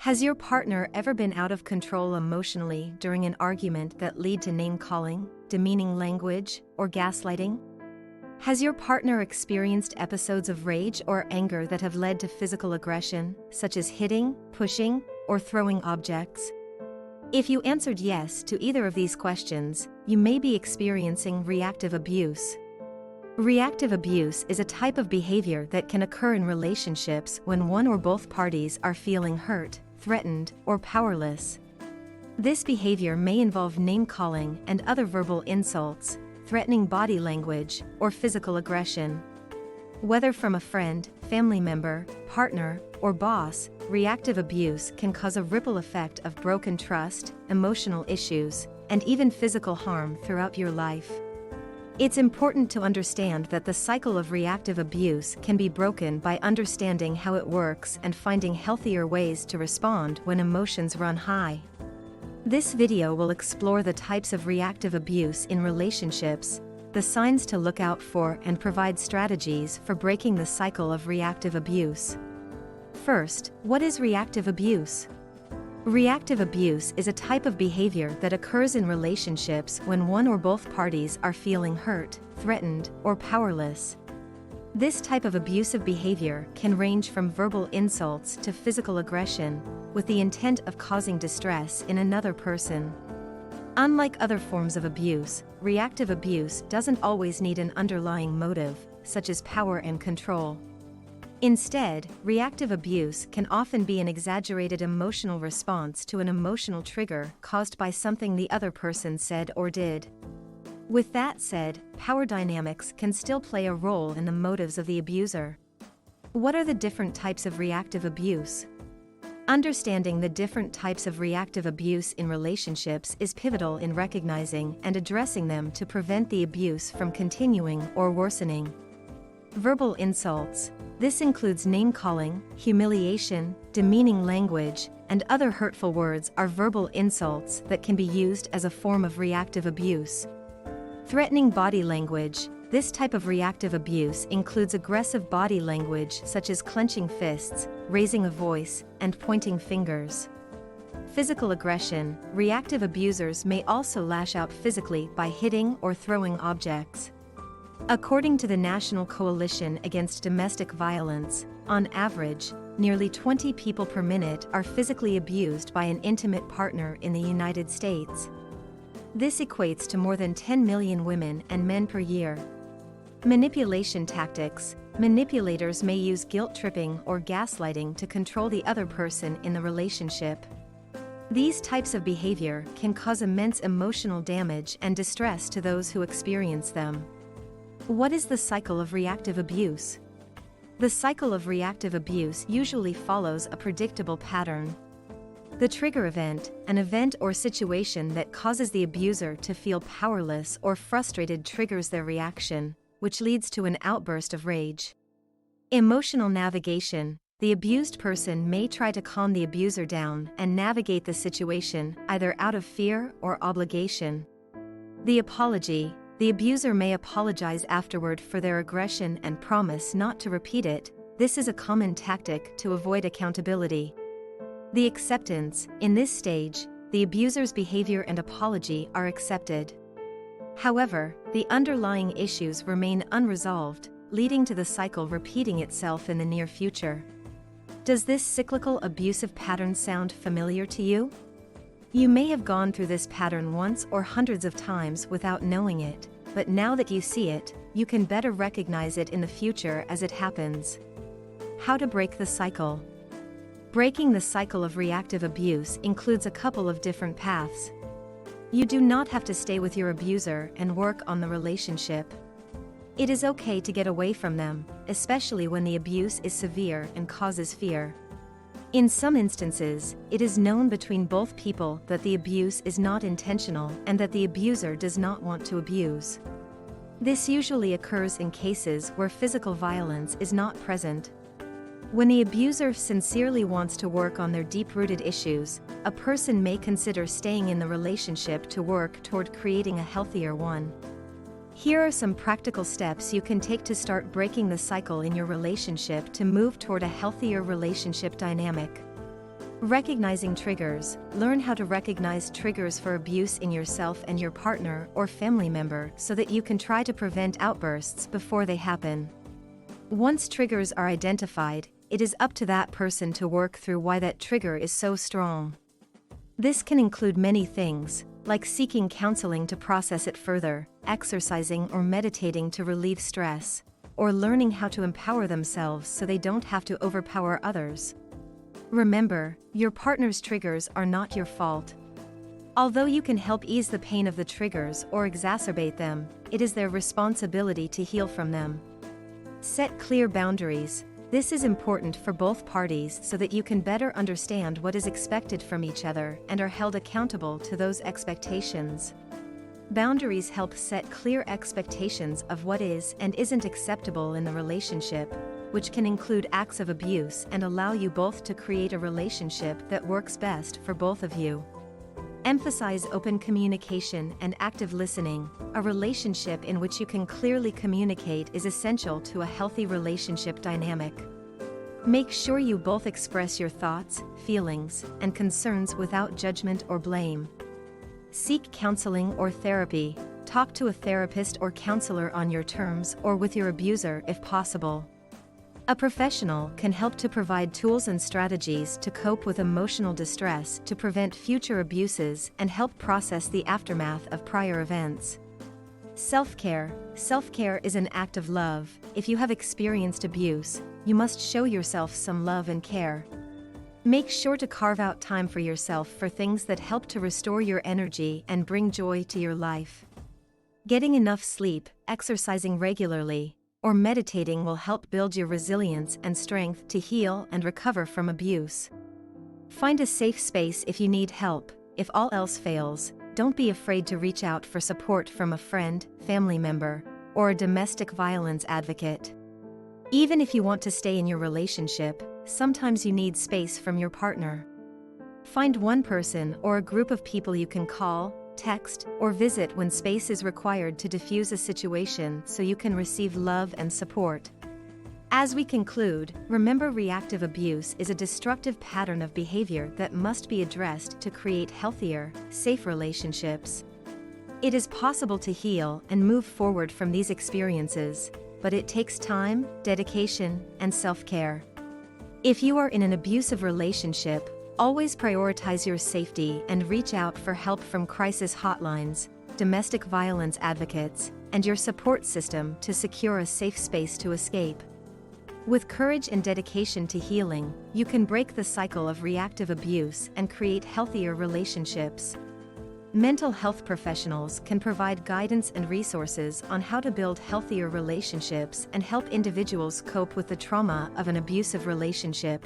Has your partner ever been out of control emotionally during an argument that led to name-calling, demeaning language, or gaslighting? Has your partner experienced episodes of rage or anger that have led to physical aggression, such as hitting, pushing, or throwing objects? If you answered yes to either of these questions, you may be experiencing reactive abuse. Reactive abuse is a type of behavior that can occur in relationships when one or both parties are feeling hurt, threatened, or powerless. This behavior may involve name-calling and other verbal insults, threatening body language, or physical aggression. Whether from a friend, family member, partner, or boss, reactive abuse can cause a ripple effect of broken trust, emotional issues, and even physical harm throughout your life. It's important to understand that the cycle of reactive abuse can be broken by understanding how it works and finding healthier ways to respond when emotions run high. This video will explore the types of reactive abuse in relationships, the signs to look out for, and provide strategies for breaking the cycle of reactive abuse. First, what is reactive abuse? Reactive abuse is a type of behavior that occurs in relationships when one or both parties are feeling hurt, threatened, or powerless. This type of abusive behavior can range from verbal insults to physical aggression, with the intent of causing distress in another person. Unlike other forms of abuse, reactive abuse doesn't always need an underlying motive, such as power and control. Instead, reactive abuse can often be an exaggerated emotional response to an emotional trigger caused by something the other person said or did. With that said, power dynamics can still play a role in the motives of the abuser. What are the different types of reactive abuse? Understanding the different types of reactive abuse in relationships is pivotal in recognizing and addressing them to prevent the abuse from continuing or worsening. Verbal insults. This includes name-calling, humiliation, demeaning language, and other hurtful words are verbal insults that can be used as a form of reactive abuse. Threatening body language. This type of reactive abuse includes aggressive body language such as clenching fists, raising a voice, and pointing fingers. Physical aggression. Reactive abusers may also lash out physically by hitting or throwing objects. According to the National Coalition Against Domestic Violence, on average, nearly 20 people per minute are physically abused by an intimate partner in the United States. This equates to more than 10 million women and men per year. Manipulation tactics. Manipulators may use guilt-tripping or gaslighting to control the other person in the relationship. These types of behavior can cause immense emotional damage and distress to those who experience them. What is the cycle of reactive abuse? The cycle of reactive abuse usually follows a predictable pattern. The trigger event, an event or situation that causes the abuser to feel powerless or frustrated, triggers their reaction, which leads to an outburst of rage. Emotional navigation. The abused person may try to calm the abuser down and navigate the situation, either out of fear or obligation. The apology. The abuser may apologize afterward for their aggression and promise not to repeat it. This is a common tactic to avoid accountability. The acceptance. In this stage, the abuser's behavior and apology are accepted. However, the underlying issues remain unresolved, leading to the cycle repeating itself in the near future. Does this cyclical abusive pattern sound familiar to you? You may have gone through this pattern once or hundreds of times without knowing it, but now that you see it, you can better recognize it in the future as it happens. How to break the cycle? Breaking the cycle of reactive abuse includes a couple of different paths. You do not have to stay with your abuser and work on the relationship. It is okay to get away from them, especially when the abuse is severe and causes fear. In some instances, it is known between both people that the abuse is not intentional and that the abuser does not want to abuse. This usually occurs in cases where physical violence is not present. When the abuser sincerely wants to work on their deep-rooted issues, a person may consider staying in the relationship to work toward creating a healthier one. Here are some practical steps you can take to start breaking the cycle in your relationship to move toward a healthier relationship dynamic. Recognizing triggers. Learn how to recognize triggers for abuse in yourself and your partner or family member so that you can try to prevent outbursts before they happen. Once triggers are identified, it is up to that person to work through why that trigger is so strong. This can include many things, like seeking counseling to process it further, exercising or meditating to relieve stress, or learning how to empower themselves so they don't have to overpower others. Remember, your partner's triggers are not your fault. Although you can help ease the pain of the triggers or exacerbate them, it is their responsibility to heal from them. Set clear boundaries. This is important for both parties so that you can better understand what is expected from each other and are held accountable to those expectations. Boundaries help set clear expectations of what is and isn't acceptable in the relationship, which can include acts of abuse and allow you both to create a relationship that works best for both of you. Emphasize open communication and active listening. A relationship in which you can clearly communicate is essential to a healthy relationship dynamic. Make sure you both express your thoughts, feelings, and concerns without judgment or blame. Seek counseling or therapy. Talk to a therapist or counselor on your terms or with your abuser if possible. A professional can help to provide tools and strategies to cope with emotional distress to prevent future abuses and help process the aftermath of prior events. Self-care. Self-care is an act of love. If you have experienced abuse, you must show yourself some love and care. Make sure to carve out time for yourself for things that help to restore your energy and bring joy to your life. Getting enough sleep, exercising regularly, or meditating will help build your resilience and strength to heal and recover from abuse. Find a safe space if you need help. If all else fails, don't be afraid to reach out for support from a friend, family member, or a domestic violence advocate. Even if you want to stay in your relationship, sometimes you need space from your partner. Find one person or a group of people you can call, text, or visit when space is required to diffuse a situation so you can receive love and support. As we conclude, remember reactive abuse is a destructive pattern of behavior that must be addressed to create healthier, safe relationships. It is possible to heal and move forward from these experiences, but it takes time, dedication, and self-care. If you are in an abusive relationship, always prioritize your safety and reach out for help from crisis hotlines, domestic violence advocates, and your support system to secure a safe space to escape. With courage and dedication to healing, you can break the cycle of reactive abuse and create healthier relationships. Mental health professionals can provide guidance and resources on how to build healthier relationships and help individuals cope with the trauma of an abusive relationship.